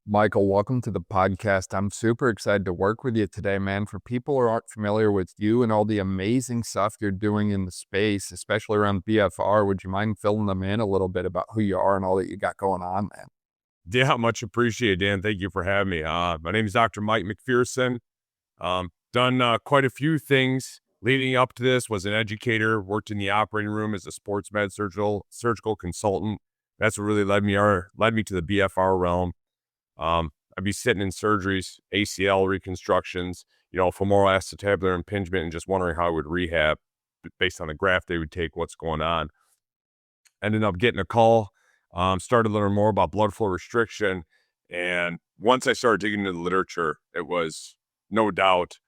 Michael, welcome to the podcast. I'm super excited to work with you today, man. For people who aren't familiar with you and all the amazing stuff you're doing in the space, especially around BFR, would you mind filling them in a little bit about who you are and all that you got going on, man? Yeah, much appreciated, Dan. Thank you for having me. My name is Dr. Mike MacPherson. Done quite a few things leading up to this. Was an educator, worked in the operating room as a sports med surgical consultant. That's what really led me to the BFR realm. I'd be sitting in surgeries, ACL reconstructions, femoral acetabular impingement, and just wondering how I would rehab based on the graft they would take, what's going on. Ended up getting a call, started learning more about blood flow restriction. And once I started digging into the literature, it was no doubt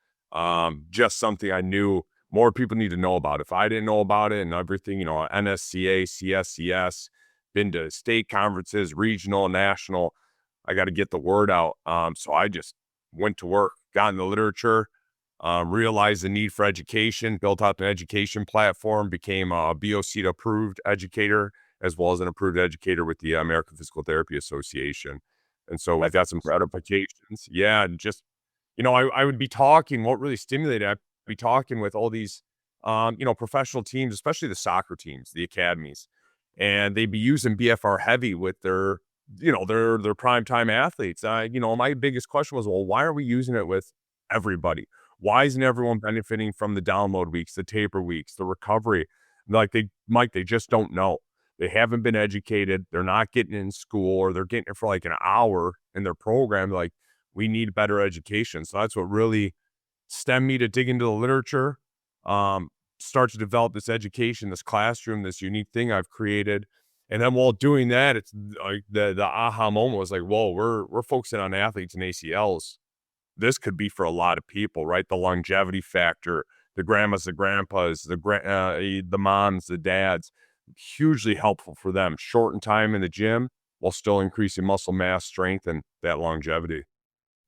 just something I knew more people need to know about. If I didn't know about it and everything, NSCA, CSCS, been to state conferences, regional, national, I got to get the word out. So I just went to work, got in the literature, realized the need for education, built out an education platform, became a BOC approved educator, as well as an approved educator with the American Physical Therapy Association. And so we've got some certifications. Yeah. And just, I would be talking, what really stimulated, I'd be talking with all these, professional teams, especially the soccer teams, the academies, and they'd be using BFR heavy with their primetime athletes. My biggest question was, well, why are we using it with everybody? Why isn't everyone benefiting from the download weeks, the taper weeks, the recovery? Like they just don't know. They haven't been educated. They're not getting in school, or they're getting it for like an hour in their program. Like, we need better education. So that's what really stemmed me to dig into the literature, start to develop this education, this classroom, this unique thing I've created. And then while doing that, it's like the aha moment was like, whoa, we're focusing on athletes and ACLs. This could be for a lot of people, right? The longevity factor, the grandmas, the grandpas, the moms, the dads, hugely helpful for them. Shorten time in the gym while still increasing muscle mass, strength, and that longevity.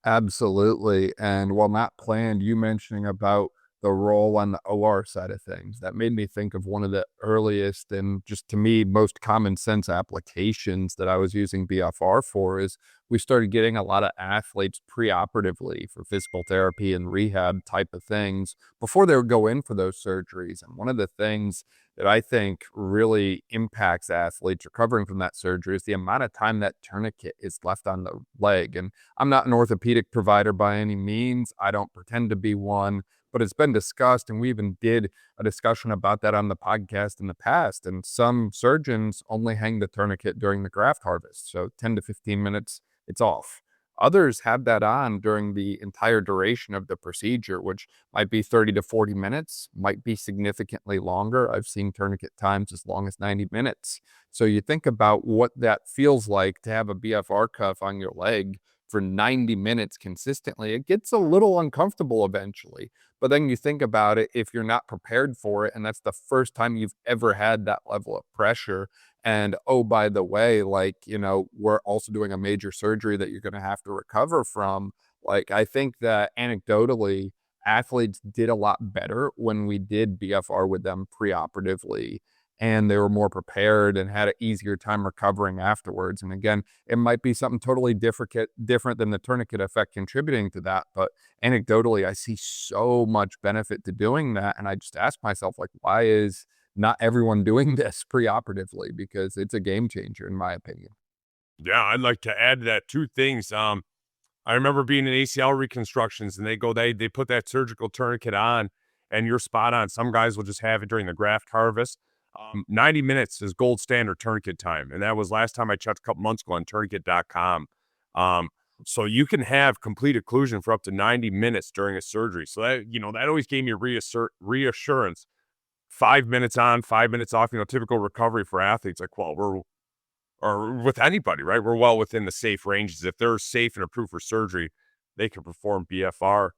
Absolutely. And while not planned, you mentioning about the role on the OR side of things, that made me think of one of the earliest and just to me most common sense applications that I was using BFR for is we started getting a lot of athletes preoperatively for physical therapy and rehab type of things before they would go in for those surgeries. And one of the things that I think really impacts athletes recovering from that surgery is the amount of time that tourniquet is left on the leg. And I'm not an orthopedic provider by any means. I don't pretend to be one, but it's been discussed, and we even did a discussion about that on the podcast in the past. And some surgeons only hang the tourniquet during the graft harvest, so 10 to 15 minutes, it's off. Others have that on during the entire duration of the procedure, which might be 30 to 40 minutes, might be significantly longer. I've seen tourniquet times as long as 90 minutes. So you think about what that feels like to have a BFR cuff on your leg for 90 minutes consistently. It gets a little uncomfortable eventually. But then you think about it, if you're not prepared for it, and that's the first time you've ever had that level of pressure. And oh, by the way, we're also doing a major surgery that you're going to have to recover from. Like, I think that anecdotally, athletes did a lot better when we did BFR with them preoperatively, and they were more prepared and had an easier time recovering afterwards. And again, it might be something totally different than the tourniquet effect contributing to that, but anecdotally, I see so much benefit to doing that. And I just ask myself, like, why is not everyone doing this preoperatively? Because it's a game changer, in my opinion. Yeah, I'd like to add to that two things. I remember being in ACL reconstructions, and they put that surgical tourniquet on, and you're spot on. Some guys will just have it during the graft harvest. 90 minutes is gold standard tourniquet time, and that was last time I checked a couple months ago on tourniquet.com. Um, so you can have complete occlusion for up to 90 minutes during a surgery. So that always gave me reassurance. 5 minutes on, 5 minutes off. Typical recovery for athletes. Like, well, or with anybody, right? We're well within the safe ranges. If they're safe and approved for surgery, they can perform BFR.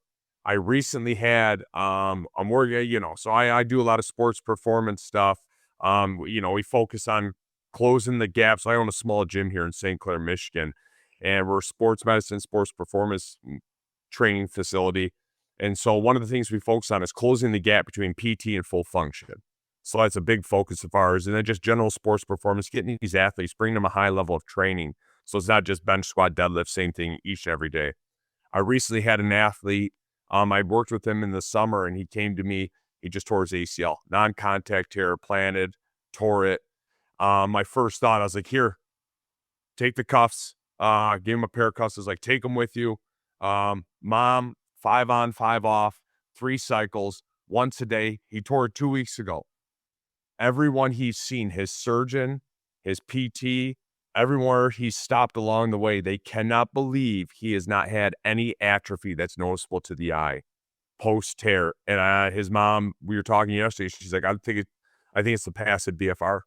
I recently had, I'm working, so I do a lot of sports performance stuff. We focus on closing the gap. So I own a small gym here in St. Clair, Michigan, and we're a sports medicine, sports performance training facility. And so one of the things we focus on is closing the gap between PT and full function. So that's a big focus of ours. And then just general sports performance, getting these athletes, bringing them a high level of training So it's not just bench, squat, deadlift, same thing each and every day. I recently had an athlete. I worked with him in the summer, and he came to me. He just tore his ACL, non-contact tear, planted, tore it. My first thought, I was like, "Here, take the cuffs." Gave him a pair of cuffs. I was like, "Take them with you." Mom, 5 on, 5 off, 3 cycles, once a day. He tore it 2 weeks ago. Everyone he's seen, his surgeon, his PT, everywhere he's stopped along the way, they cannot believe he has not had any atrophy that's noticeable to the eye post tear. And his mom, we were talking yesterday. She's like, I think it's the passive BFR.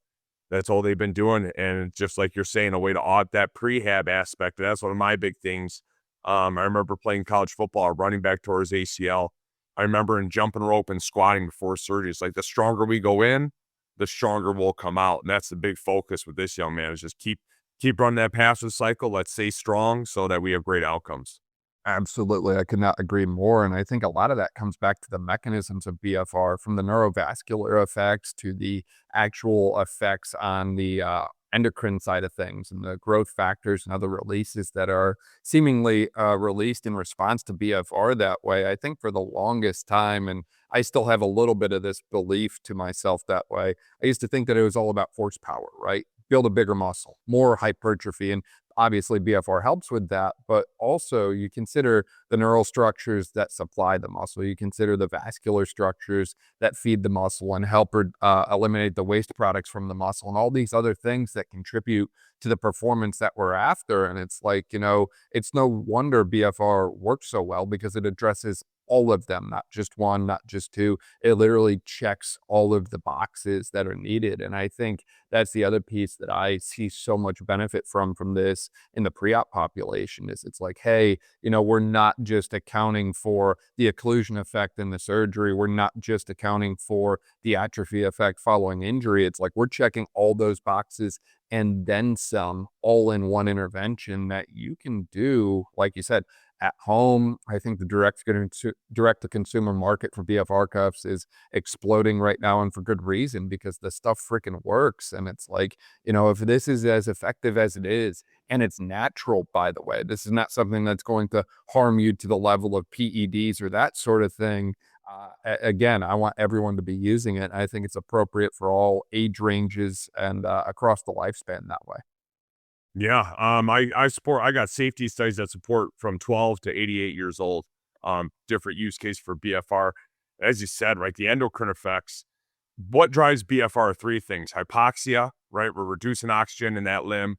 That's all they've been doing. And just like you're saying, a way to audit that prehab aspect. That's one of my big things. I remember playing college football, running back towards ACL. I remember in jumping rope and squatting before surgery. It's like the stronger we go in, the stronger we'll come out. And that's the big focus with this young man, is just keep running that passive cycle. Let's stay strong so that we have great outcomes. Absolutely, I could not agree more, and I think a lot of that comes back to the mechanisms of BFR, from the neurovascular effects to the actual effects on the, endocrine side of things and the growth factors and other releases that are seemingly, released in response to BFR that way. I think for the longest time, and I still have a little bit of this belief to myself that way, I used to think that it was all about horsepower, right? Build a bigger muscle, more hypertrophy, and obviously BFR helps with that, but also you consider the neural structures that supply the muscle. You consider the vascular structures that feed the muscle and help eliminate the waste products from the muscle, and all these other things that contribute to the performance that we're after. And it's like, it's no wonder BFR works so well, because it addresses all of them, not just one, not just two. It literally checks all of the boxes that are needed. And I think that's the other piece that I see so much benefit from this in the pre-op population. Is it's like, hey, we're not just accounting for the occlusion effect in the surgery. We're not just accounting for the atrophy effect following injury. It's like we're checking all those boxes and then some, all in one intervention that you can do, like you said, at home. I think the direct to consumer market for BFR cuffs is exploding right now, and for good reason, because the stuff freaking works. And it's like, if this is as effective as it is, and it's natural, by the way, this is not something that's going to harm you to the level of PEDs or that sort of thing. Again, I want everyone to be using it. I think it's appropriate for all age ranges and across the lifespan that way. Yeah, I got safety studies that support from 12 to 88 years old. Different use case for BFR. As you said, right, the endocrine effects. What drives BFR? Three things: hypoxia, right? We're reducing oxygen in that limb.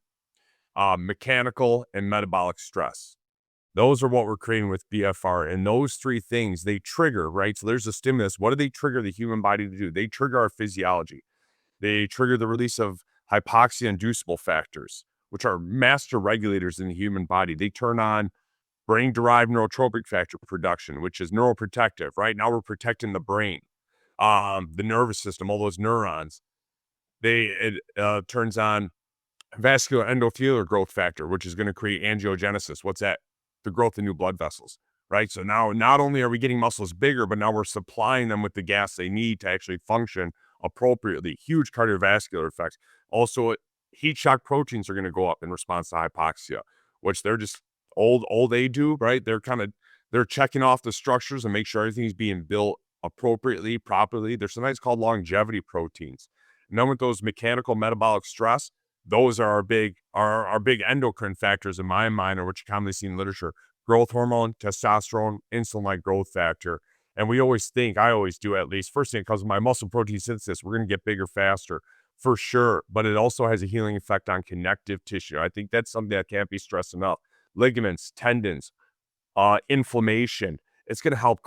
Mechanical and metabolic stress. Those are what we're creating with BFR. And those three things, they trigger, right? So there's a stimulus. What do they trigger the human body to do? They trigger our physiology. They trigger the release of hypoxia-inducible factors, which are master regulators in the human body. They turn on brain-derived neurotropic factor production, which is neuroprotective, right? Now we're protecting the brain, the nervous system, all those neurons. It turns on vascular endothelial growth factor, which is going to create angiogenesis. What's that? The growth of new blood vessels, right? So now not only are we getting muscles bigger, but now we're supplying them with the gas they need to actually function appropriately. Huge cardiovascular effects. Also, heat shock proteins are going to go up in response to hypoxia, which they're just old they do, right? They're checking off the structures and make sure everything's being built appropriately, properly. They're sometimes called longevity proteins. And then with those mechanical metabolic stress, those are our big endocrine factors in my mind, or which you commonly see in literature: growth hormone, testosterone, insulin-like growth factor. And we always think, I always do at least, first thing it comes to my muscle protein synthesis, we're going to get bigger faster, for sure. But it also has a healing effect on connective tissue. I think that's something that can't be stressed enough. Ligaments, tendons, inflammation. It's going to help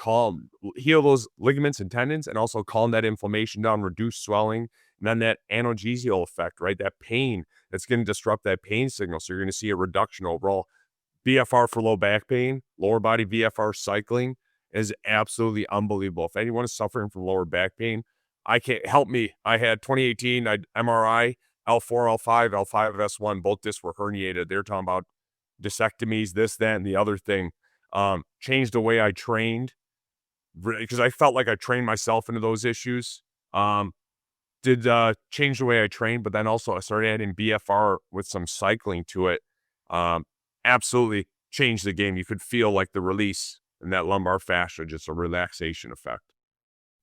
heal those ligaments and tendons, and also calm that inflammation down, reduce swelling, and then that analgesical effect, right? That pain, that's going to disrupt that pain signal. So you're going to see a reduction overall. BFR for low back pain, lower body BFR cycling is absolutely unbelievable. If anyone is suffering from lower back pain, I can't help me. I had 2018, MRI, L4, L5, L5S1, both discs were herniated. They're talking about disectomies, this, that, and the other thing. Changed the way I trained, because I felt like I trained myself into those issues. Did change the way I trained, but then also I started adding BFR with some cycling to it. um, absolutely changed the game. You could feel like the release in that lumbar fascia, just a relaxation effect.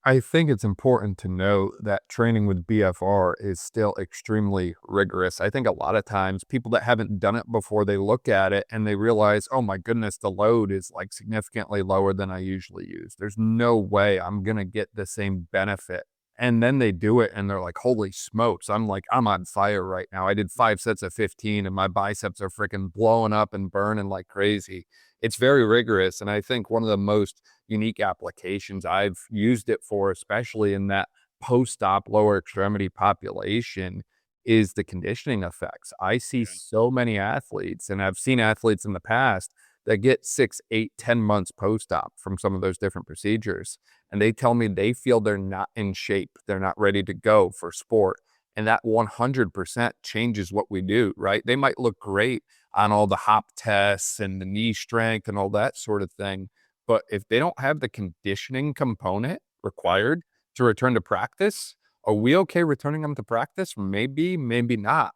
I think it's important to note that training with BFR is still extremely rigorous. I think a lot of times people that haven't done it before, they look at it and they realize, oh my goodness, the load is like significantly lower than I usually use. There's no way I'm going to get the same benefit. And then they do it and they're like, holy smokes, I'm like, I'm on fire right now. I did 5 sets of 15 and my biceps are freaking blowing up and burning like crazy. It's very rigorous. And I think one of the most unique applications I've used it for, especially in that post-op lower extremity population, is the conditioning effects. I see so many athletes, and I've seen athletes in the past that get 6, 8, 10 months post-op from some of those different procedures. And they tell me they feel they're not in shape. They're not ready to go for sport. And that 100% changes what we do, right? They might look great on all the hop tests and the knee strength and all that sort of thing. But if they don't have the conditioning component required to return to practice, are we okay returning them to practice? Maybe, maybe not.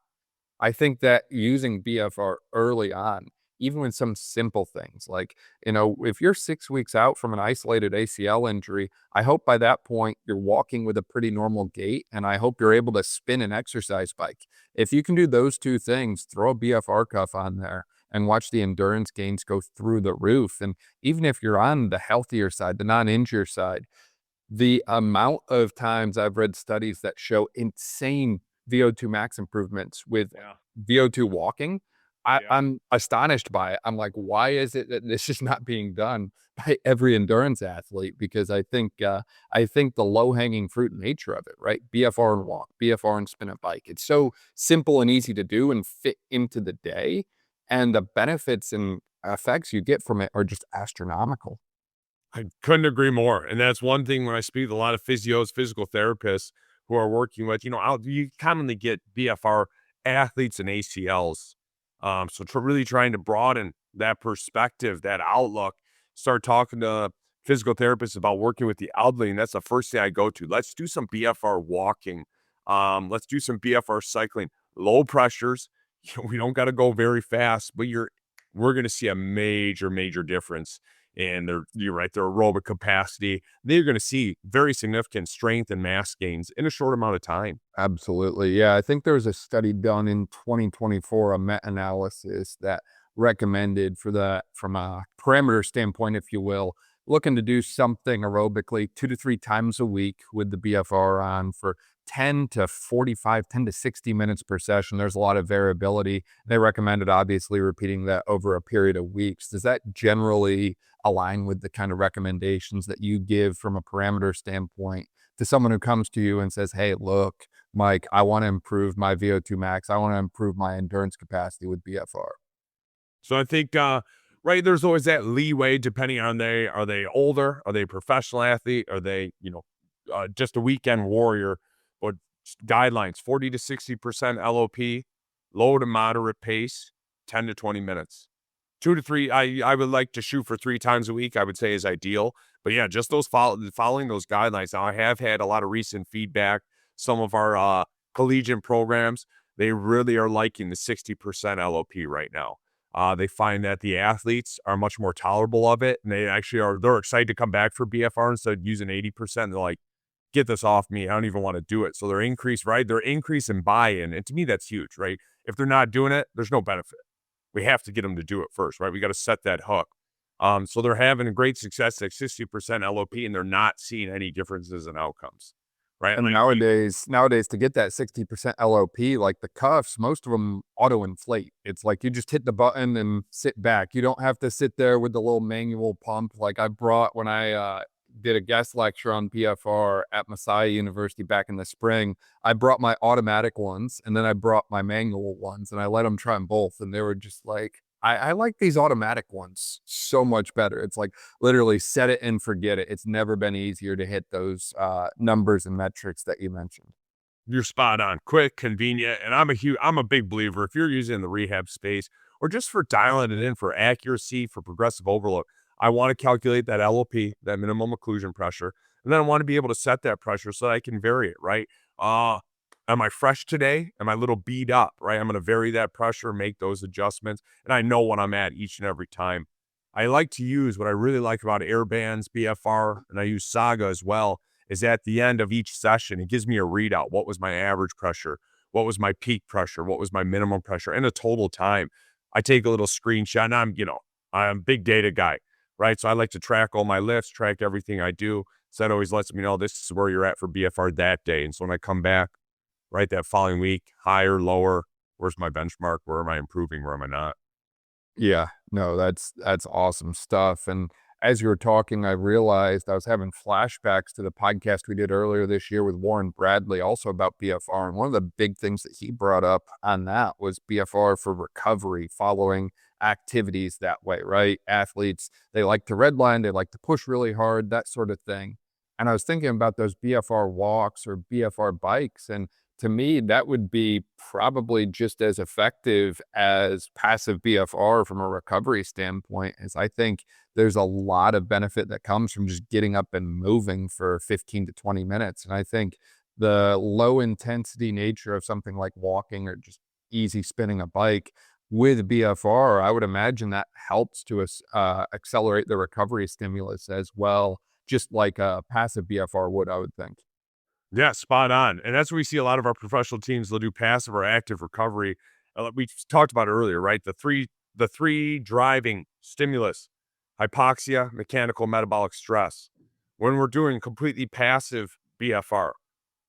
I think that using BFR early on, even with some simple things like, if you're 6 weeks out from an isolated ACL injury, I hope by that point you're walking with a pretty normal gait, and I hope you're able to spin an exercise bike. If you can do those two things, throw a BFR cuff on there and watch the endurance gains go through the roof. And even if you're on the healthier side, the non-injured side, the amount of times I've read studies that show insane VO2 max improvements with Yeah. VO2 walking, Yeah. I'm astonished by it. I'm like, why is it that this is not being done by every endurance athlete? Because I think the low hanging fruit nature of it, right? BFR and walk, BFR and spin a bike. It's so simple and easy to do and fit into the day, and the benefits and effects you get from it are just astronomical. I couldn't agree more. And that's one thing when I speak with a lot of physios, physical therapists who are working with, you commonly get BFR athletes and ACLs. So really trying to broaden that perspective, that outlook, start talking to physical therapists about working with the elderly. And that's the first thing I go to. Let's do some BFR walking. Let's do some BFR cycling, low pressures. We don't got to go very fast, but we're going to see a major, major difference and you're right, their aerobic capacity. They're going to see very significant strength and mass gains in a short amount of time. Absolutely. Yeah, I think there was a study done in 2024, a meta-analysis that recommended from a parameter standpoint, if you will, looking to do something aerobically 2 to 3 times a week with the BFR on for 10 to 45, 10 to 60 minutes per session. There's a lot of variability. They recommended obviously repeating that over a period of weeks. Does that generally align with the kind of recommendations that you give from a parameter standpoint to someone who comes to you and says, hey, look, Mike, I want to improve my VO2 max. I want to improve my endurance capacity with BFR. So I think, right, there's always that leeway depending on are they older? Are they a professional athlete? Are they, just a weekend warrior? But guidelines, 40 to 60% LOP, low to moderate pace, 10 to 20 minutes. 2 to 3, I would like to shoot for 3 times a week, I would say is ideal. But yeah, just following those guidelines. Now, I have had a lot of recent feedback. Some of our collegiate programs, they really are liking the 60% LOP right now. They find that the athletes are much more tolerable of it, and they're excited to come back for BFR instead of using 80%. They're like, get this off me. I don't even want to do it. So their increase in buy-in. And to me, that's huge, right? If they're not doing it, there's no benefit. We have to get them to do it first, right? We got to set that hook. So they're having a great success at 60% LOP, and they're not seeing any differences in outcomes, right? And Like, nowadays to get that 60% LOP, like the cuffs, most of them auto inflate. It's like you just hit the button and sit back. You don't have to sit there with the little manual pump. Like I brought when I did a guest lecture on BFR at Messiah University back in the spring, I brought my automatic ones and then I brought my manual ones and I let them try them both. And they were just like, I like these automatic ones so much better. It's like literally set it and forget it. It's never been easier to hit those numbers and metrics that you mentioned. you're spot on, quick, convenient, and I'm a big believer if you're using the rehab space or just for dialing it in for accuracy, for progressive overload. I want to calculate that LOP, that minimum occlusion pressure, and then I want to be able to set that pressure so that I can vary it, right? am I fresh today? Am I a little beat up, right? I'm going to vary that pressure, make those adjustments, and I know what I'm at each and every time. I like to use what I really like about air bands, BFR, and I use Saga as well, is at the end of each session, it gives me a readout. What was my average pressure? What was my peak pressure? What was my minimum pressure? And a total time. I take a little screenshot, and I'm a big data guy, right? So I like to track all my lifts, track everything I do. So that always lets me know this is where you're at for BFR that day. And so when I come back, right, that following week, higher, lower, where's my benchmark? Where am I improving? Where am I not? Yeah, no, that's awesome stuff, and as you were talking, I realized I was having flashbacks to the podcast we did earlier this year with Warren Bradley, also about BFR, and one of the big things that he brought up on that was BFR for recovery following activities that way, right? Athletes, they like to redline, they like to push really hard, that sort of thing, and I was thinking about those BFR walks or BFR bikes, and to me, that would be probably just as effective as passive BFR from a recovery standpoint, as I think there's a lot of benefit that comes from just getting up and moving for 15 to 20 minutes. And I think the low intensity nature of something like walking or just easy spinning a bike with BFR, I would imagine that helps to accelerate the recovery stimulus as well, just like a passive BFR would, I would think. Yeah, spot on. And that's what we see a lot of our professional teams. They'll do passive or active recovery. We talked about it earlier, right? The three driving stimulus: hypoxia, mechanical, metabolic stress. When we're doing completely passive BFR,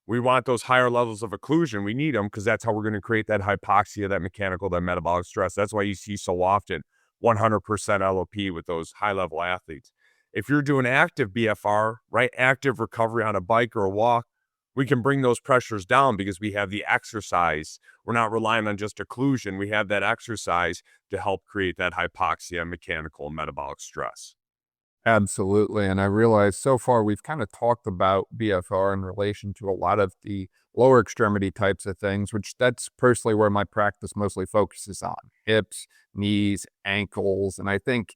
we want those higher levels of occlusion. We need them because that's how we're going to create that hypoxia, that mechanical, that metabolic stress. That's why you see so often 100% LOP with those high level athletes. If you're doing active BFR, right, active recovery on a bike or a walk, we can bring those pressures down because we have the exercise. We're not relying on just occlusion. We have that exercise to help create that hypoxia, mechanical, and metabolic stress. Absolutely, and I realize so far we've kind of talked about BFR in relation to a lot of the lower extremity types of things, which that's personally where my practice mostly focuses on: hips, knees, ankles, and I think,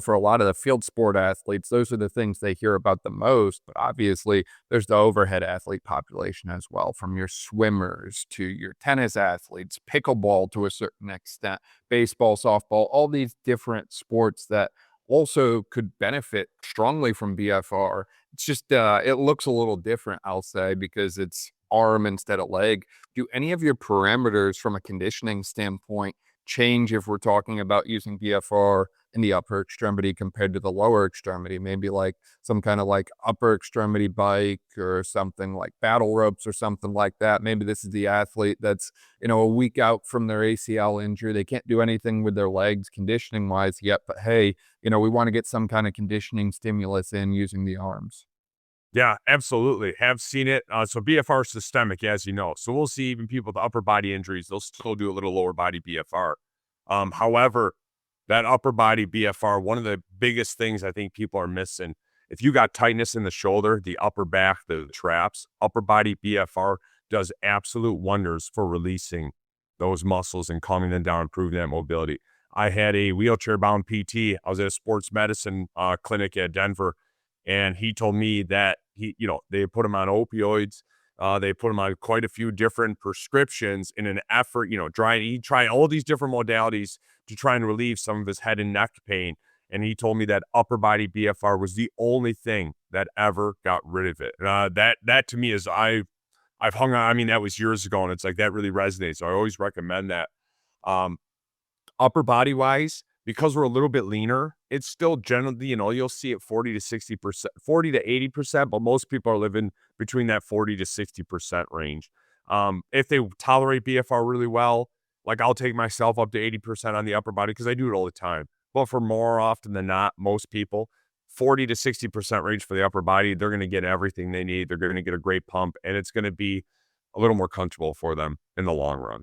for a lot of the field sport athletes, those are the things they hear about the most, but obviously there's the overhead athlete population as well, from your swimmers to your tennis athletes, pickleball to a certain extent, baseball, softball, all these different sports that also could benefit strongly from BFR. It's just, it looks a little different, I'll say, because it's arm instead of leg. Do any of your parameters from a conditioning standpoint change if we're talking about using BFR in the upper extremity compared to the lower extremity? Maybe like some kind of like upper extremity bike or something like battle ropes or something like that. Maybe this is the athlete that's, a week out from their ACL injury. They can't do anything with their legs conditioning wise yet, but hey, we want to get some kind of conditioning stimulus in using the arms. Yeah, absolutely. Have seen it. So BFR is systemic, as you know. So we'll see even people with upper body injuries, they'll still do a little lower body BFR. However, that upper body BFR, one of the biggest things I think people are missing, if you got tightness in the shoulder, the upper back, the traps, upper body BFR does absolute wonders for releasing those muscles and calming them down, improving that mobility. I had a wheelchair bound PT. I was at a sports medicine clinic at Denver, and he told me that they put him on opioids. They put him on quite a few different prescriptions in an effort, he tried all these different modalities to try and relieve some of his head and neck pain. And he told me that upper body BFR was the only thing that ever got rid of it. That to me is I've hung on. I mean, that was years ago, and it's like that really resonates. So I always recommend that. Um, Upper body wise, because we're a little bit leaner, it's still generally, you'll see it 40 to 60%, 40 to 80%, but most people are living between that 40 to 60% range. If they tolerate BFR really well, like I'll take myself up to 80% on the upper body because I do it all the time. But for more often than not, most people, 40 to 60% range for the upper body, they're going to get everything they need. They're going to get a great pump, and it's going to be a little more comfortable for them in the long run.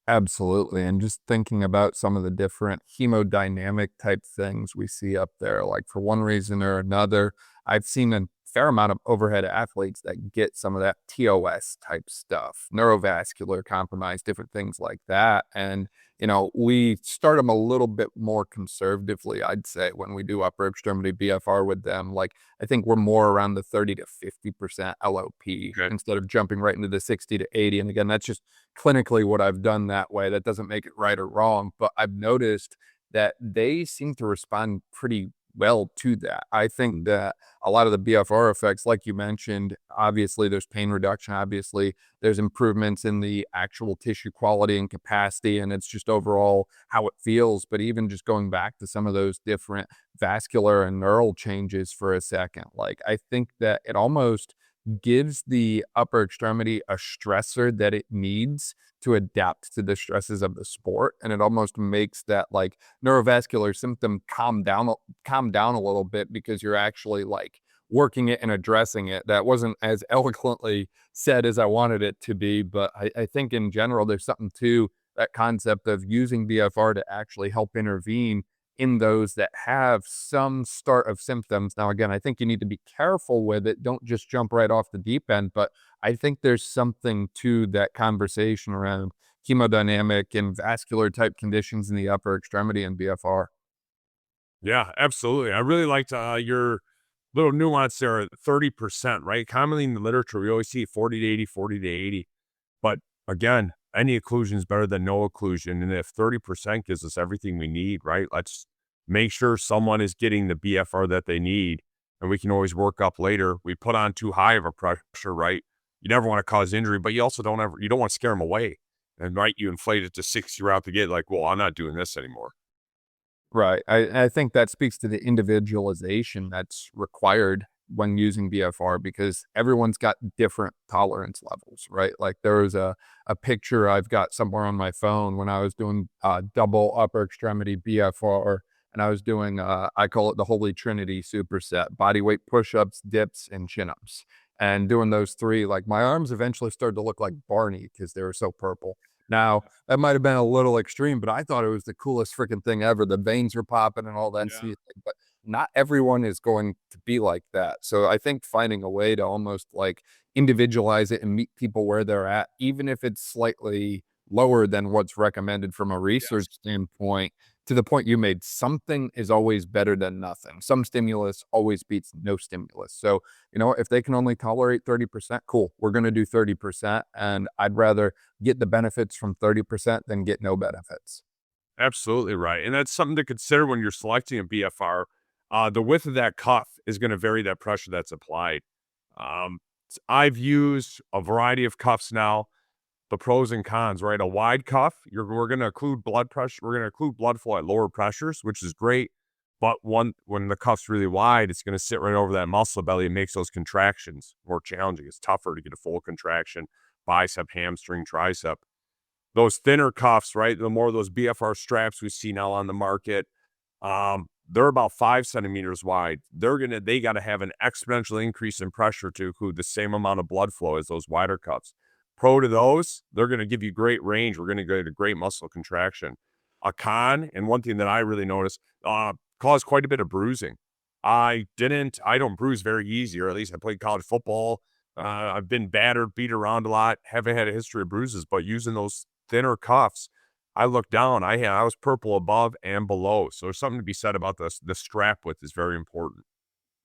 Absolutely, and just thinking about some of the different hemodynamic type things we see up there, like for one reason or another, I've seen a fair amount of overhead athletes that get some of that TOS type stuff, neurovascular compromise, different things like that, and we start them a little bit more conservatively, I'd say, when we do upper extremity BFR with them. Like, I think we're more around the 30 to 50% LOP Okay. instead of jumping right into the 60 to 80. And again, that's just clinically what I've done that way. That doesn't make it right or wrong, but I've noticed that they seem to respond pretty well to that. I think that a lot of the BFR effects, like you mentioned, obviously there's pain reduction, obviously there's improvements in the actual tissue quality and capacity, and it's just overall how it feels. But even just going back to some of those different vascular and neural changes for a second, like I think that it almost gives the upper extremity a stressor that it needs to adapt to the stresses of the sport, and it almost makes that like neurovascular symptom calm down a little bit because you're actually like working it and addressing it. That wasn't as eloquently said as I wanted it to be, but I think in general there's something to that concept of using BFR to actually help intervene in those that have some start of symptoms. Now, again, I think you need to be careful with it. Don't just jump right off the deep end, but I think there's something to that conversation around hemodynamic and vascular type conditions in the upper extremity and BFR. Yeah, absolutely. I really liked your little nuance there, 30%, right? Commonly in the literature, we always see 40 to 80, 40 to 80. But again, any occlusion is better than no occlusion. And if 30% gives us everything we need, right? Let's make sure someone is getting the BFR that they need. And we can always work up later. We put on too high of a pressure, right? You never want to cause injury, but you also you don't want to scare them away. And right, you inflate it to 60 you're out the gate, like, well, I'm not doing this anymore. Right. I think that speaks to the individualization that's required when using BFR because everyone's got different tolerance levels, right? Like there was a picture I've got somewhere on my phone when I was doing double upper extremity BFR, and I was doing I call it the Holy Trinity superset: body weight push-ups, dips, and chin-ups. And doing those three, like my arms eventually started to look like Barney because they were so purple. Now, that might have been a little extreme, but I thought it was the coolest freaking thing ever. The veins were popping and all that Yeah. stuff, but not everyone is going to be like that. So I think finding a way to almost like individualize it and meet people where they're at, even if it's slightly lower than what's recommended from a research Yes. standpoint, to the point you made, something is always better than nothing. Some stimulus always beats no stimulus. So, if they can only tolerate 30%, cool. We're going to do 30%. And I'd rather get the benefits from 30% than get no benefits. Absolutely right. And that's something to consider when you're selecting a BFR. The width of that cuff is going to vary that pressure that's applied. I've used a variety of cuffs now, the pros and cons, right? A wide cuff, we're going to include blood pressure. We're going to include blood flow at lower pressures, which is great. But when the cuff's really wide, it's going to sit right over that muscle belly and makes those contractions more challenging. It's tougher to get a full contraction, bicep, hamstring, tricep. Those thinner cuffs, right? The more of those BFR straps we see now on the market, they're about 5 centimeters wide. They got to have an exponential increase in pressure to include the same amount of blood flow as those wider cuffs. Pro to those, they're going to give you great range. We're going to get a great muscle contraction. A con, and one thing that I really noticed, caused quite a bit of bruising. I don't bruise very easy, or at least I played college football. I've been battered, beat around a lot, haven't had a history of bruises, but using those thinner cuffs, I looked down, I was purple above and below. So there's something to be said about this. The strap width is very important.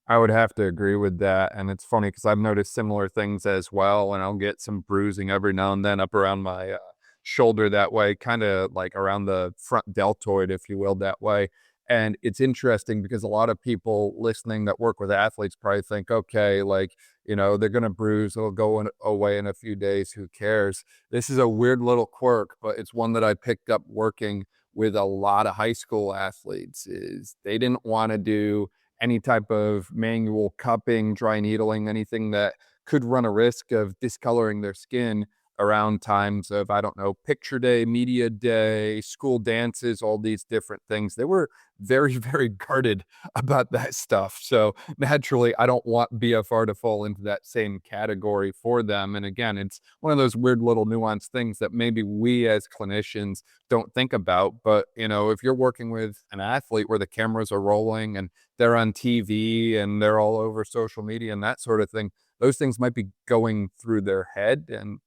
I would have to agree with that, and it's funny because 'cause I've noticed similar things as well, and I'll get some bruising every now and then up around my, shoulder that way, kinda like around the front deltoid, if you will, that way, and it's interesting because a lot of people listening that work with athletes probably think, "Okay, like, they're gonna bruise, it'll go away in a few days, who cares?" This is a weird little quirk, but it's one that I picked up working with a lot of high school athletes, is they didn't wanna do any type of manual cupping, dry needling, anything that could run a risk of discoloring their skin around times of, I don't know, picture day, media day, school dances, all these different things. They were very, very guarded about that stuff. So naturally, I don't want BFR to fall into that same category for them. And again, it's one of those weird little nuanced things that maybe we as clinicians don't think about. But, if you're working with an athlete where the cameras are rolling and they're on TV and they're all over social media and that sort of thing, those things might be going through their head. And,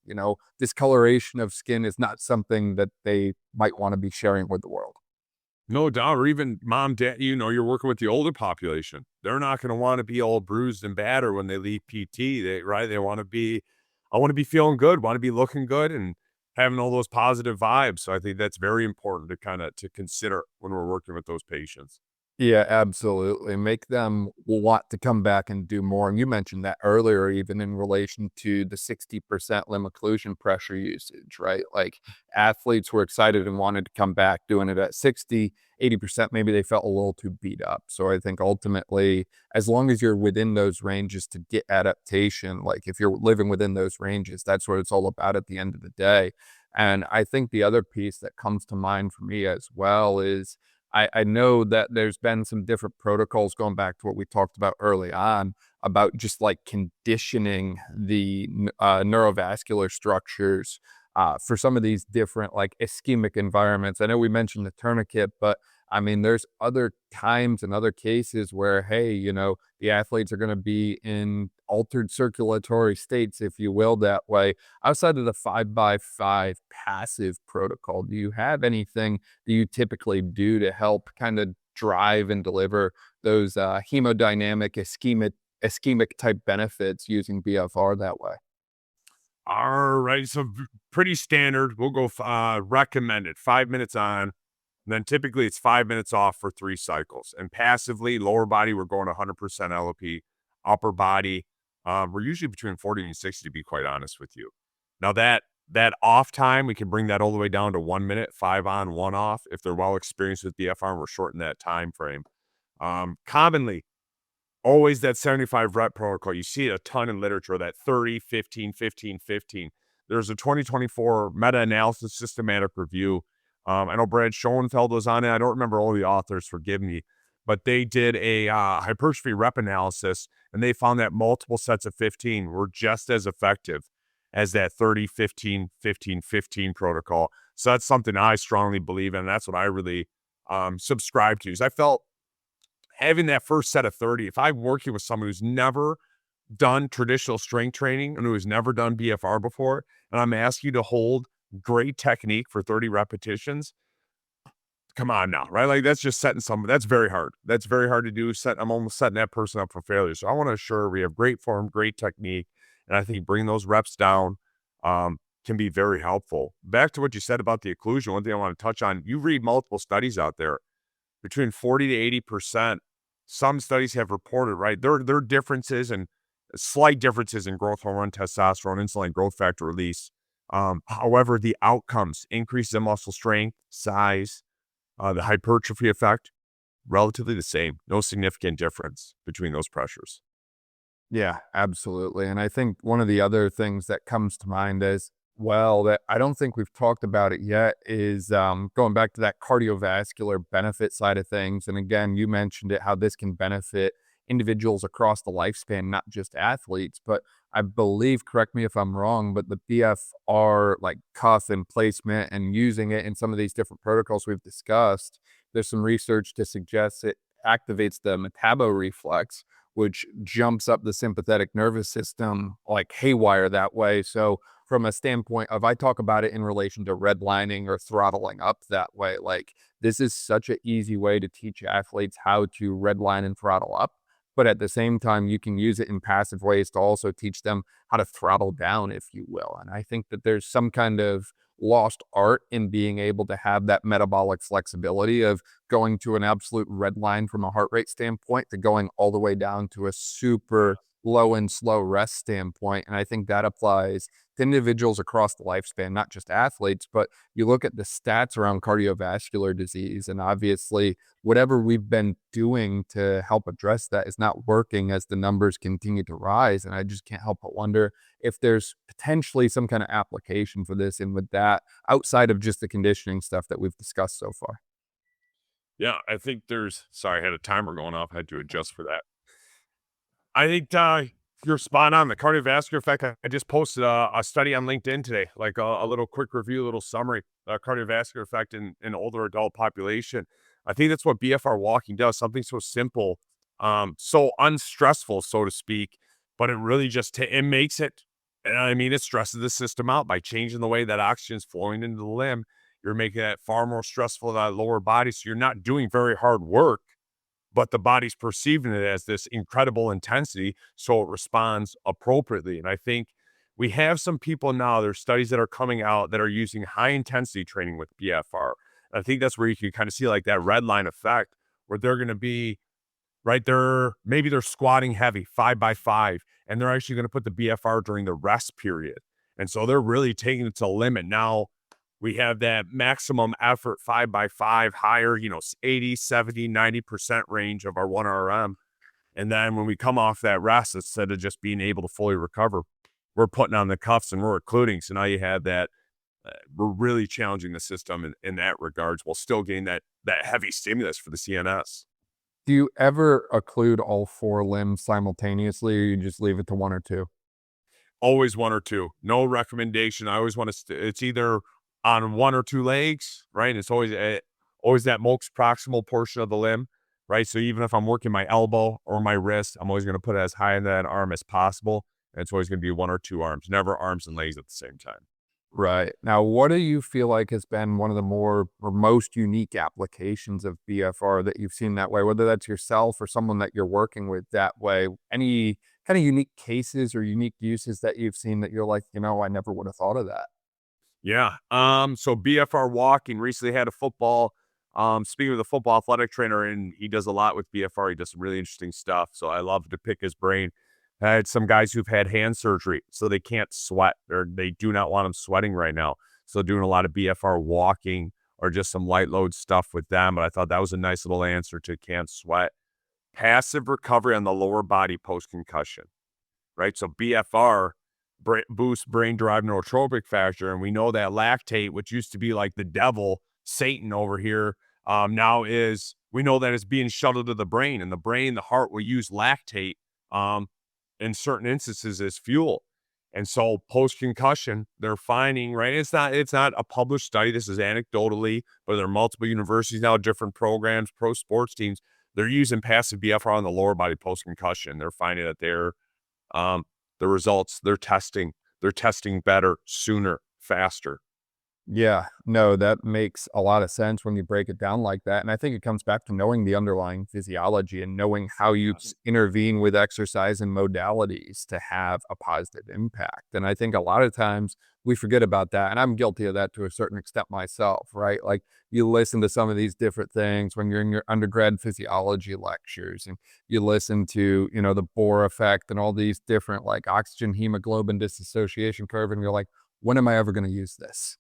discoloration of skin is not something that they might want to be sharing with the world. No doubt, or even mom, dad, you're working with the older population. They're not going to want to be all bruised and battered when they leave PT. Right? They want to I want to be feeling good, want to be looking good and having all those positive vibes. So I think that's very important to consider when we're working with those patients. Yeah, absolutely. Make them want to come back and do more. And you mentioned that earlier, even in relation to the 60% limb occlusion pressure usage, right? Like athletes were excited and wanted to come back doing it at 60, 80%. Maybe they felt a little too beat up. So I think ultimately, as long as you're within those ranges to get adaptation, like if you're living within those ranges, that's what it's all about at the end of the day. And I think the other piece that comes to mind for me as well is I know that there's been some different protocols going back to what we talked about early on about just like conditioning the neurovascular structures for some of these different like ischemic environments. I know we mentioned the tourniquet, but I mean, there's other times and other cases where, hey, the athletes are going to be in altered circulatory states, if you will, that way. Outside of the 5x5 passive protocol, do you have anything that you typically do to help kind of drive and deliver those hemodynamic ischemic type benefits using BFR that way? All right. So pretty standard. We'll go recommended 5 minutes on. Then typically it's 5 minutes off for 3 cycles. And passively, lower body, we're going 100% LOP. Upper body, we're usually between 40 and 60, to be quite honest with you. Now that off time, we can bring that all the way down to 1 minute, 5 on, 1 off. If they're well experienced with BFR, and we're shortening that time frame. Commonly, always that 75 rep protocol. You see it a ton in literature, that 30, 15, 15, 15. There's a 2024 meta-analysis systematic review. I know Brad Schoenfeld was on it. I don't remember all the authors, forgive me, but they did a hypertrophy rep analysis, and they found that multiple sets of 15 were just as effective as that 30, 15, 15, 15 protocol. So that's something I strongly believe in. And that's what I really subscribe to. Is I felt having that first set of 30, if I'm working with someone who's never done traditional strength training and who has never done BFR before, and I'm asking you to hold great technique for 30 repetitions, come on now, right? Like that's just that's very hard. That's very hard to do. I'm almost setting that person up for failure. So I want to assure we have great form, great technique. And I think bringing those reps down can be very helpful. Back to what you said about the occlusion, one thing I want to touch on, you read multiple studies out there, between 40 to 80%. Some studies have reported, right? There are differences and slight differences in growth hormone, testosterone, insulin growth factor release. However, the outcomes, increases in muscle strength, size, the hypertrophy effect, relatively the same. No significant difference between those pressures. Yeah, absolutely. And I think one of the other things that comes to mind as well that I don't think we've talked about it yet is going back to that cardiovascular benefit side of things. And again, you mentioned it, how this can benefit individuals across the lifespan, not just athletes. But I believe, correct me if I'm wrong, but the BFR like cuff and placement and using it in some of these different protocols we've discussed, there's some research to suggest it activates the metabo reflex, which jumps up the sympathetic nervous system like haywire that way. So from a standpoint of, I talk about it in relation to redlining or throttling up that way. Like this is such an easy way to teach athletes how to redline and throttle up. But at the same time, you can use it in passive ways to also teach them how to throttle down, if you will. And I think that there's some kind of lost art in being able to have that metabolic flexibility of going to an absolute red line from a heart rate standpoint to going all the way down to a super low and slow rest standpoint. And I think that applies to individuals across the lifespan, not just athletes, but you look at the stats around cardiovascular disease, and obviously whatever we've been doing to help address that is not working as the numbers continue to rise. And I just can't help but wonder if there's potentially some kind of application for this and with that outside of just the conditioning stuff that we've discussed so far. Yeah, I think sorry, I had a timer going off. I had to adjust for that. I think you're spot on. The cardiovascular effect. I just posted a study on LinkedIn today, like a little quick review, a little summary. Cardiovascular effect in older adult population. I think that's what BFR walking does. Something so simple, so unstressful, so to speak, but it really just, it makes it, and I mean, it stresses the system out by changing the way that oxygen is flowing into the limb. You're making that far more stressful to that lower body. So you're not doing very hard work, but the body's perceiving it as this incredible intensity, so it responds appropriately. And I think we have some people now, there's studies that are coming out that are using high intensity training with BFR. And I think that's where you can kind of see like that red line effect, where they're going to be right there. Maybe they're squatting heavy 5x5, and they're actually going to put the BFR during the rest period. And so they're really taking it to the limit. Now we have that maximum effort 5x5 higher, 80, 70, 90% range of our 1RM. And then when we come off that rest, instead of just being able to fully recover, we're putting on the cuffs and we're occluding. So now you have that. We're really challenging the system in that regards, while still getting that heavy stimulus for the CNS. Do you ever occlude all 4 limbs simultaneously, or you just leave it to 1 or 2? Always 1 or 2. No recommendation. I always want to. It's either on 1 or 2 legs, right? It's always that most proximal portion of the limb, right? So even if I'm working my elbow or my wrist, I'm always going to put it as high in that arm as possible. And it's always going to be 1 or 2 arms, never arms and legs at the same time. Right. Now, what do you feel like has been one of the more or most unique applications of BFR that you've seen that way, whether that's yourself or someone that you're working with that way? Any kind of unique cases or unique uses that you've seen that you're like, I never would have thought of that? Yeah. So BFR walking, recently had a football. Speaking with a football athletic trainer, and he does a lot with BFR. He does some really interesting stuff. So I love to pick his brain. I had some guys who've had hand surgery, so they can't sweat, or they do not want them sweating right now. So doing a lot of BFR walking or just some light load stuff with them. But I thought that was a nice little answer to can't sweat. Passive recovery on the lower body post concussion, right? So BFR boosts brain-derived neurotropic factor, and we know that lactate, which used to be like the devil, Satan over here, now is, we know that it's being shuttled to the brain, and the heart will use lactate in certain instances as fuel. And so post-concussion, they're finding, right? It's not a published study. This is anecdotally, but there are multiple universities now, different programs, pro sports teams. They're using passive BFR on the lower body post-concussion. They're finding that the results, they're testing better, sooner, faster. Yeah, no, that makes a lot of sense when you break it down like that. And I think it comes back to knowing the underlying physiology and knowing how you intervene with exercise and modalities to have a positive impact. And I think a lot of times we forget about that. And I'm guilty of that to a certain extent myself, right? Like you listen to some of these different things when you're in your undergrad physiology lectures, and you listen to, the Bohr effect and all these different like oxygen hemoglobin dissociation curve. And you're like, when am I ever going to use this?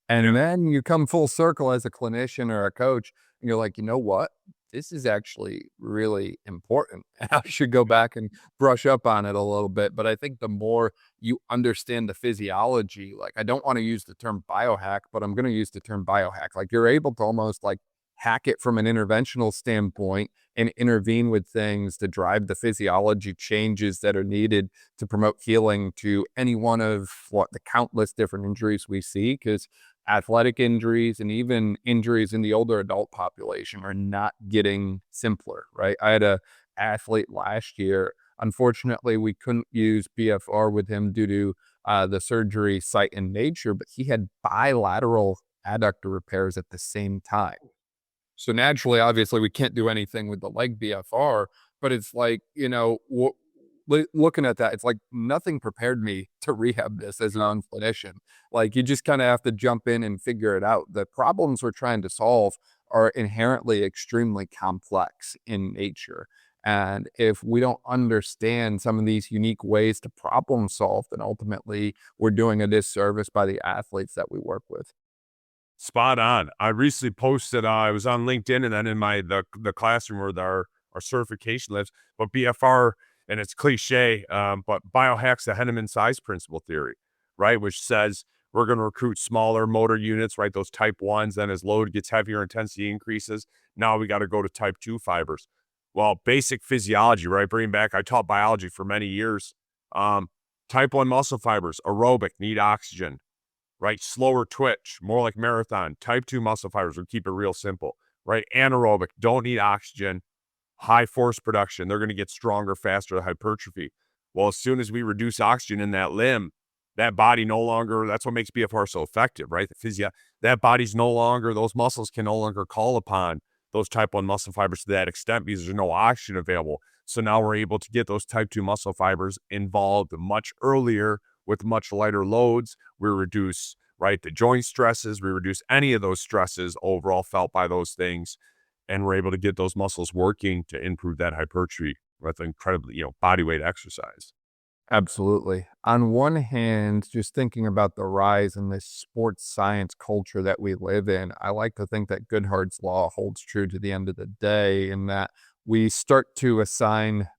And then you come full circle as a clinician or a coach, and you're like, you know what? This is actually really important. And I should go back and brush up on it a little bit. But I think the more you understand the physiology, like I don't want to use the term biohack, but I'm going to use the term biohack. Like you're able to almost like hack it from an interventional standpoint and intervene with things to drive the physiology changes that are needed to promote healing to any one of the countless different injuries we see. Because athletic injuries and even injuries in the older adult population are not getting simpler, right? I had a athlete last year. Unfortunately, we couldn't use BFR with him due to the surgery site in nature, but he had bilateral adductor repairs at the same time. So naturally, obviously, we can't do anything with the leg BFR, but it's like, looking at that, it's like nothing prepared me to rehab this as a non-clinician. Like you just kind of have to jump in and figure it out. The problems we're trying to solve are inherently extremely complex in nature. And if we don't understand some of these unique ways to problem solve, then ultimately we're doing a disservice by the athletes that we work with. Spot on. I recently posted, I was on LinkedIn, and then in the classroom where our certification lives, but BFR, and it's cliche, but biohacks the Henneman size principle theory, right? Which says we're going to recruit smaller motor units, right? Those type 1s, then as load gets heavier, intensity increases. Now we got to go to type 2 fibers. Well, basic physiology, right? Bringing back, I taught biology for many years. Type 1 muscle fibers, aerobic, need oxygen, right? Slower twitch, more like marathon. Type 2 muscle fibers, we'll keep it real simple, right? Anaerobic, don't need oxygen. High force production, they're going to get stronger, faster, hypertrophy. Well, as soon as we reduce oxygen in that limb, that body no longer, that's what makes BFR so effective, right? That body's no longer, those muscles can no longer call upon those type 1 muscle fibers to that extent because there's no oxygen available. So now we're able to get those type 2 muscle fibers involved much earlier with much lighter loads. We reduce, right, the joint stresses, we reduce any of those stresses overall felt by those things, and we're able to get those muscles working to improve that hypertrophy with incredibly, body weight exercise. Absolutely. On one hand, just thinking about the rise in this sports science culture that we live in, I like to think that Goodhart's law holds true to the end of the day, in that we start to assign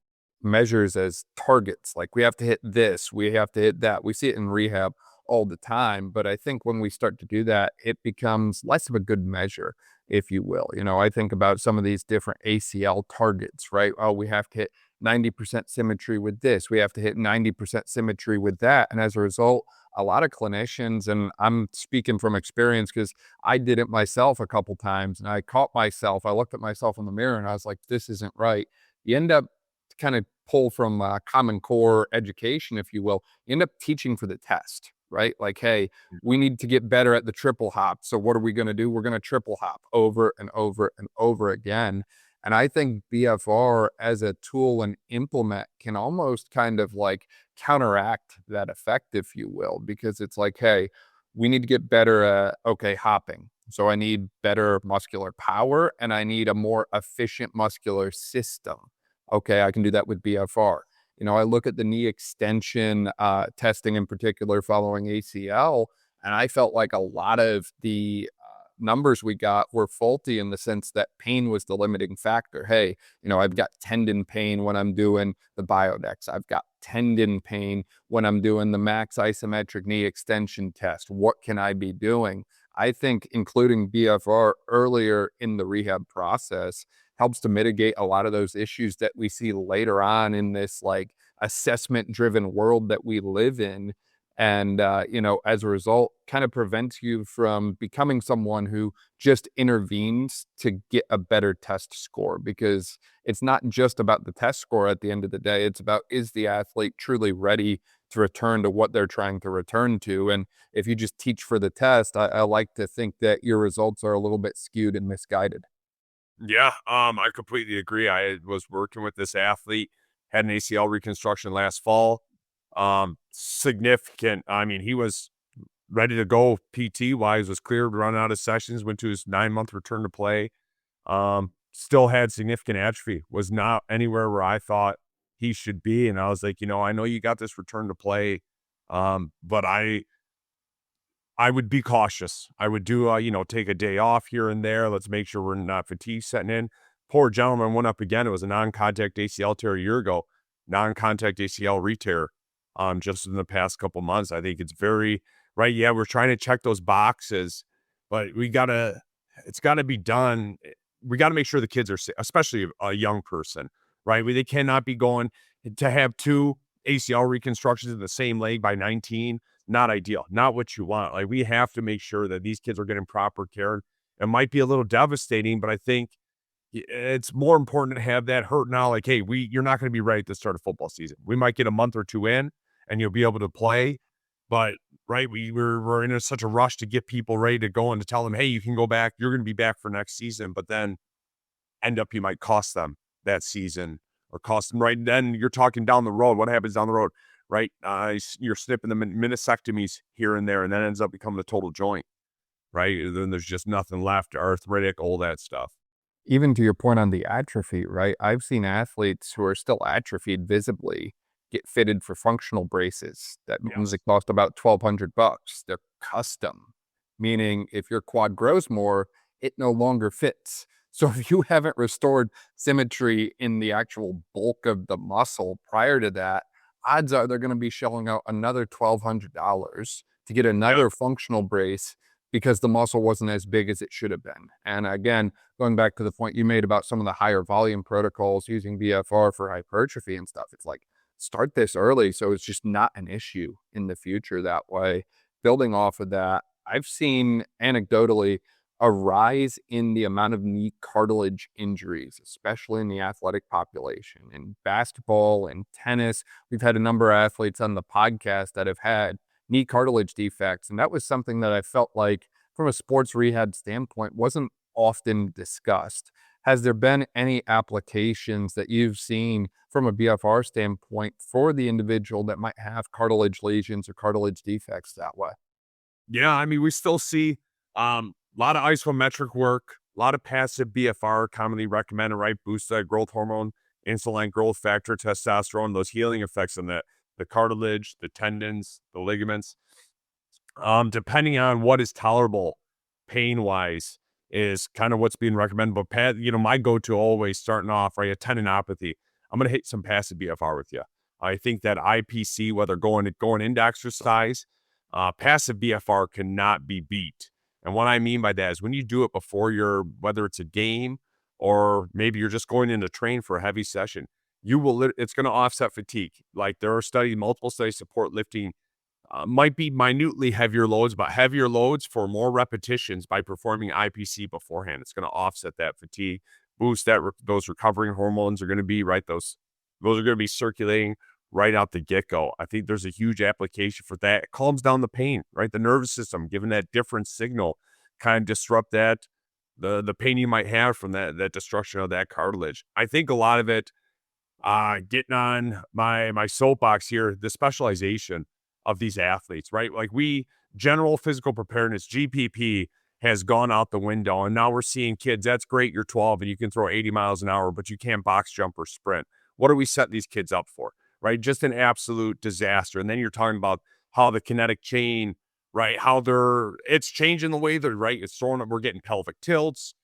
measures as targets. Like, we have to hit this, we have to hit that. We see it in rehab all the time, but I think when we start to do that, it becomes less of a good measure, if you will. I think about some of these different ACL targets, right? Oh, we have to hit 90% symmetry with this. We have to hit 90% symmetry with that. And as a result, a lot of clinicians, and I'm speaking from experience because I did it myself a couple times, and I caught myself. I looked at myself in the mirror and I was like, this isn't right. You end up kind of pull from Common Core education, if you will. You end up teaching for the test, right? Like, hey, we need to get better at the triple hop. So what are we going to do? We're going to triple hop over and over and over again. And I think BFR as a tool and implement can almost kind of like counteract that effect, if you will, because it's like, hey, we need to get better at, okay, hopping. So I need better muscular power and I need a more efficient muscular system. Okay, I can do that with BFR. I look at the knee extension testing in particular following ACL, and I felt like a lot of the numbers we got were faulty in the sense that pain was the limiting factor. Hey, I've got tendon pain when I'm doing the Biodex. I've got tendon pain when I'm doing the max isometric knee extension test. What can I be doing? I think including BFR earlier in the rehab process helps to mitigate a lot of those issues that we see later on in this like assessment driven world that we live in. And, as a result, kind of prevents you from becoming someone who just intervenes to get a better test score, because it's not just about the test score at the end of the day. It's about, is the athlete truly ready to return to what they're trying to return to? And if you just teach for the test, I like to think that your results are a little bit skewed and misguided. Yeah, I completely agree. I was working with this athlete, had an ACL reconstruction last fall. Significant. I mean, he was ready to go PT wise, was cleared, run out of sessions, went to his 9-month return to play. Still had significant atrophy, was not anywhere where I thought he should be. And I was like, I know you got this return to play, but I would be cautious. I would do, take a day off here and there. Let's make sure we're not fatigue setting in. Poor gentleman went up again. It was a non-contact ACL tear a year ago, non-contact ACL re-tear, just in the past couple months. I think it's very right. Yeah, we're trying to check those boxes, but it's gotta be done. We got to make sure the kids are safe, especially a young person, right? They cannot be going to have 2 ACL reconstructions in the same leg by 19. Not ideal, not what you want. Like, we have to make sure that these kids are getting proper care. It might be a little devastating, but I think it's more important to have that hurt now. Like, hey, you're not going to be ready to start a football season. We might get a month or 2 in, and you'll be able to play. But right, we're in such a rush to get people ready to go and to tell them, hey, you can go back. You're going to be back for next season. But then you might cost them that season, or cost them right then. You're talking down the road. What happens down the road? Right? You're snipping the meniscectomies here and there, and then ends up becoming a total joint, right? And then there's just nothing left, arthritic, all that stuff. Even to your point on the atrophy, right? I've seen athletes who are still atrophied visibly get fitted for functional braces that ones Yes. that cost about $1,200. They're custom, meaning if your quad grows more, it no longer fits. So if you haven't restored symmetry in the actual bulk of the muscle prior to that, odds are they're going to be shelling out another $1,200 to get Yep. another functional brace because the muscle wasn't as big as it should have been. And again, going back to the point you made about some of the higher volume protocols using BFR for hypertrophy and stuff, it's like, start this early so it's just not an issue in the future that way. Building off of that, I've seen anecdotally a rise in the amount of knee cartilage injuries, especially in the athletic population. In basketball and tennis, we've had a number of athletes on the podcast that have had knee cartilage defects. And that was something that I felt like, from a sports rehab standpoint, wasn't often discussed. Has there been any applications that you've seen from a BFR standpoint for the individual that might have cartilage lesions or cartilage defects that way? Yeah, I mean, we still see a lot of isometric work, a lot of passive BFR, commonly recommended, right? Boost that growth hormone, insulin growth factor, testosterone, those healing effects on the cartilage, the tendons, the ligaments. Depending on what is tolerable pain wise is kind of what's being recommended. But my go-to always starting off, right, a tendinopathy. I'm gonna hit some passive BFR with you. I think that IPC, whether going into exercise, passive BFR cannot be beat. And what I mean by that is when you do it before whether it's a game or maybe you're just going in to train for a heavy session, it's going to offset fatigue. Like there are multiple studies support lifting might be minutely heavier loads, but heavier loads for more repetitions by performing IPC beforehand. It's going to offset that fatigue, boost those recovering hormones are going to be right. Those are going to be circulating right out the get-go. I think there's a huge application for that. It calms down the pain, right? The nervous system, giving that different signal, kind of disrupt the pain you might have from that destruction of that cartilage. I think a lot of it, getting on my soapbox here, the specialization of these athletes, right? Like general physical preparedness, GPP has gone out the window. And now we're seeing kids, that's great, you're 12 and you can throw 80 miles an hour, but you can't box jump or sprint. What are we setting these kids up for, right? Just an absolute disaster. And then you're talking about how the kinetic chain, right? It's changing the way they're, right? It's throwing up, we're getting pelvic tilts,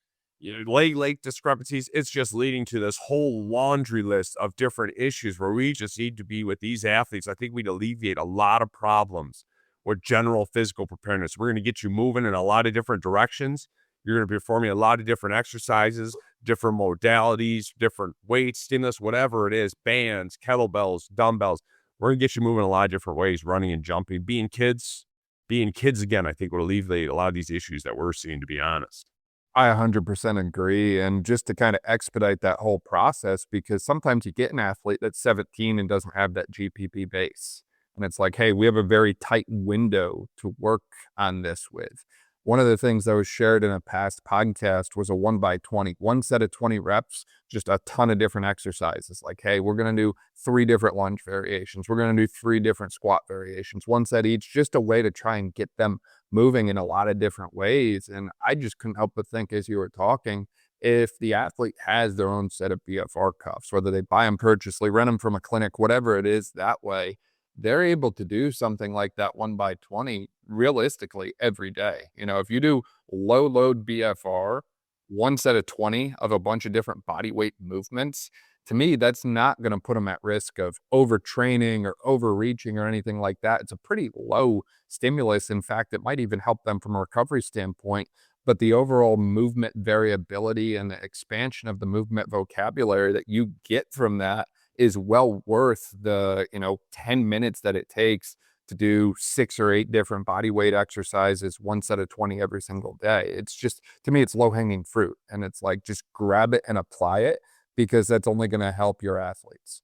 leg discrepancies. It's just leading to this whole laundry list of different issues where we just need to be with these athletes. I think we'd alleviate a lot of problems with general physical preparedness. We're going to get you moving in a lot of different directions. You're going to be performing a lot of different exercises, different modalities, different weights, stimulus, whatever it is, bands, kettlebells, dumbbells. We're going to get you moving a lot of different ways, running and jumping. Being kids again, I think would alleviate a lot of these issues that we're seeing, to be honest. I 100% agree. And just to kind of expedite that whole process, because sometimes you get an athlete that's 17 and doesn't have that GPP base. And it's like, hey, we have a very tight window to work on this with. One of the things that was shared in a past podcast was a 1x20, one set of 20 reps, just a ton of different exercises. Like, hey, we're going to do 3 different lunge variations. We're going to do 3 different squat variations, one set each, just a way to try and get them moving in a lot of different ways. And I just couldn't help but think as you were talking, if the athlete has their own set of BFR cuffs, whether they buy them purchasely, rent them from a clinic, whatever it is that way, they're able to do something like that 1x20 realistically every day. If you do low load BFR, one set of 20 of a bunch of different body weight movements, to me, that's not going to put them at risk of overtraining or overreaching or anything like that. It's a pretty low stimulus. In fact, it might even help them from a recovery standpoint. But the overall movement variability and the expansion of the movement vocabulary that you get from that is well worth the 10 minutes that it takes to do 6 or 8 different body weight exercises, one set of 20 every single day. It's just, to me, it's low hanging fruit. And it's like, just grab it and apply it, because that's only going to help your athletes.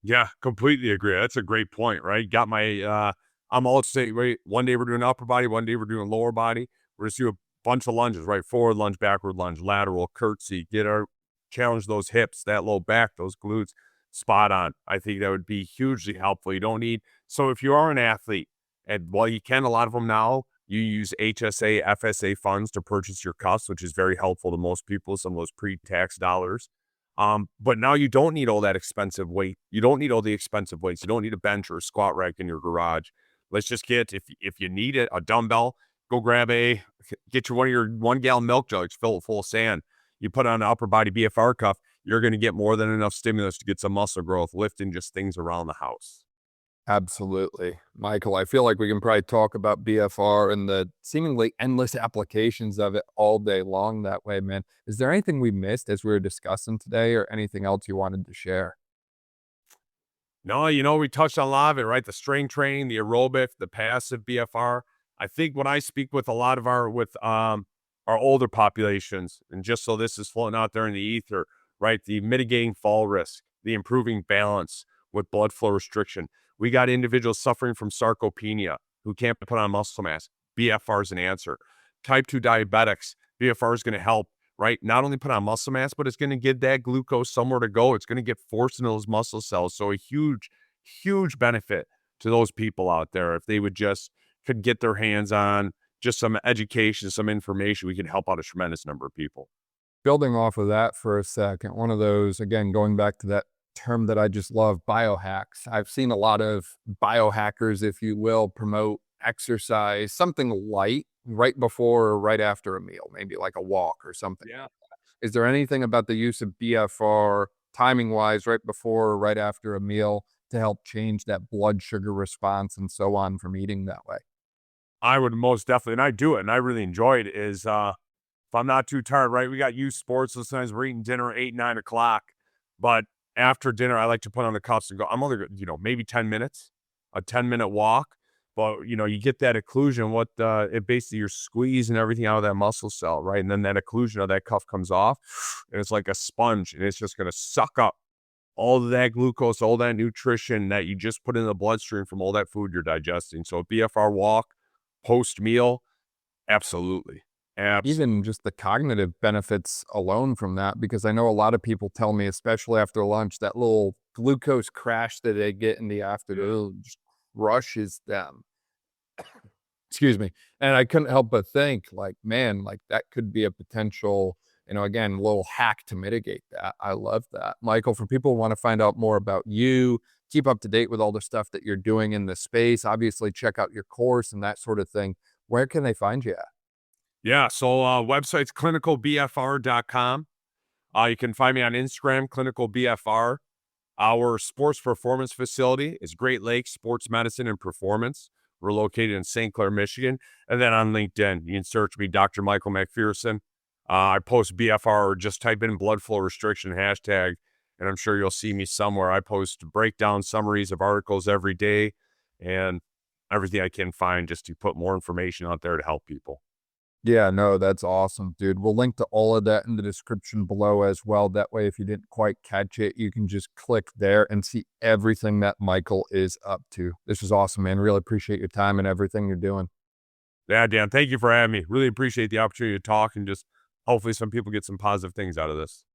Yeah, completely agree. That's a great point, right? Got I'm all saying, right? One day we're doing upper body, one day we're doing lower body. We're just doing a bunch of lunges, right? Forward lunge, backward lunge, lateral, curtsy, challenge those hips, that low back, those glutes, spot on. I think that would be hugely helpful. So if you are an athlete, and while you can, a lot of them now, you use HSA, FSA funds to purchase your cuffs, which is very helpful to most people, some of those pre-tax dollars. But now you don't need all that expensive weight. You don't need all the expensive weights. You don't need a bench or a squat rack in your garage. Let's just if you need it, a dumbbell, get one of your 1-gallon milk jugs, fill it full of sand. You put on an upper body BFR cuff, you're going to get more than enough stimulus to get some muscle growth, lifting just things around the house. Absolutely. Michael, I feel like we can probably talk about BFR and the seemingly endless applications of it all day long that way, man. Is there anything we missed as we were discussing today, or anything else you wanted to share? No, we touched on a lot of it, right? The strength training, the aerobic, the passive BFR. I think when I speak with a lot of our older populations. And just so this is floating out there in the ether, right? The mitigating fall risk, the improving balance with blood flow restriction. We got individuals suffering from sarcopenia who can't put on muscle mass. BFR is an answer. Type 2 diabetics, BFR is going to help, right? Not only put on muscle mass, but it's going to give that glucose somewhere to go. It's going to get forced into those muscle cells. So a huge, huge benefit to those people out there. If they would just could get their hands on just some education, some information, we could help out a tremendous number of people. Building off of that for a second, one of those, again, going back to that term that I just love, biohacks. I've seen a lot of biohackers, if you will, promote exercise, something light right before or right after a meal, maybe like a walk or something. Yeah. Is there anything about the use of BFR timing wise, right before or right after a meal to help change that blood sugar response and so on from eating that way? I would most definitely, and I do it, and I really enjoy it, is if I'm not too tired, right? We got youth sports, so sometimes we're eating dinner at 8, 9 o'clock. But after dinner, I like to put on the cuffs and go, I'm only, maybe 10 minutes, a 10-minute walk. But, you get that occlusion, it basically you're squeezing everything out of that muscle cell, right? And then that occlusion of that cuff comes off, and it's like a sponge, and it's just going to suck up all of that glucose, all that nutrition that you just put in the bloodstream from all that food you're digesting. So a BFR walk post meal, absolutely. Even just the cognitive benefits alone from that, because I know a lot of people tell me, especially after lunch, that little glucose crash that they get in the afternoon just crushes them. Excuse me. And I couldn't help but think, like, man, like that could be a potential, again, little hack to mitigate that. I love that. Michael, for people who want to find out more about you, keep up to date with all the stuff that you're doing in the space, obviously check out your course and that sort of thing. Where can they find you at? Yeah, so website's clinicalbfr.com. You can find me on Instagram, clinicalbfr. Our sports performance facility is Great Lakes Sports Medicine and Performance. We're located in St. Clair, Michigan. And then on LinkedIn, you can search me, Dr. Michael MacPherson. I post BFR or just type in blood flow restriction hashtag, and I'm sure you'll see me somewhere. I post breakdown summaries of articles every day and everything I can find just to put more information out there to help people. Yeah, no, that's awesome, dude. We'll link to all of that in the description below as well. That way, if you didn't quite catch it, you can just click there and see everything that Michael is up to. This is awesome, man. Really appreciate your time and everything you're doing. Yeah, Dan, thank you for having me. Really appreciate the opportunity to talk and just hopefully some people get some positive things out of this.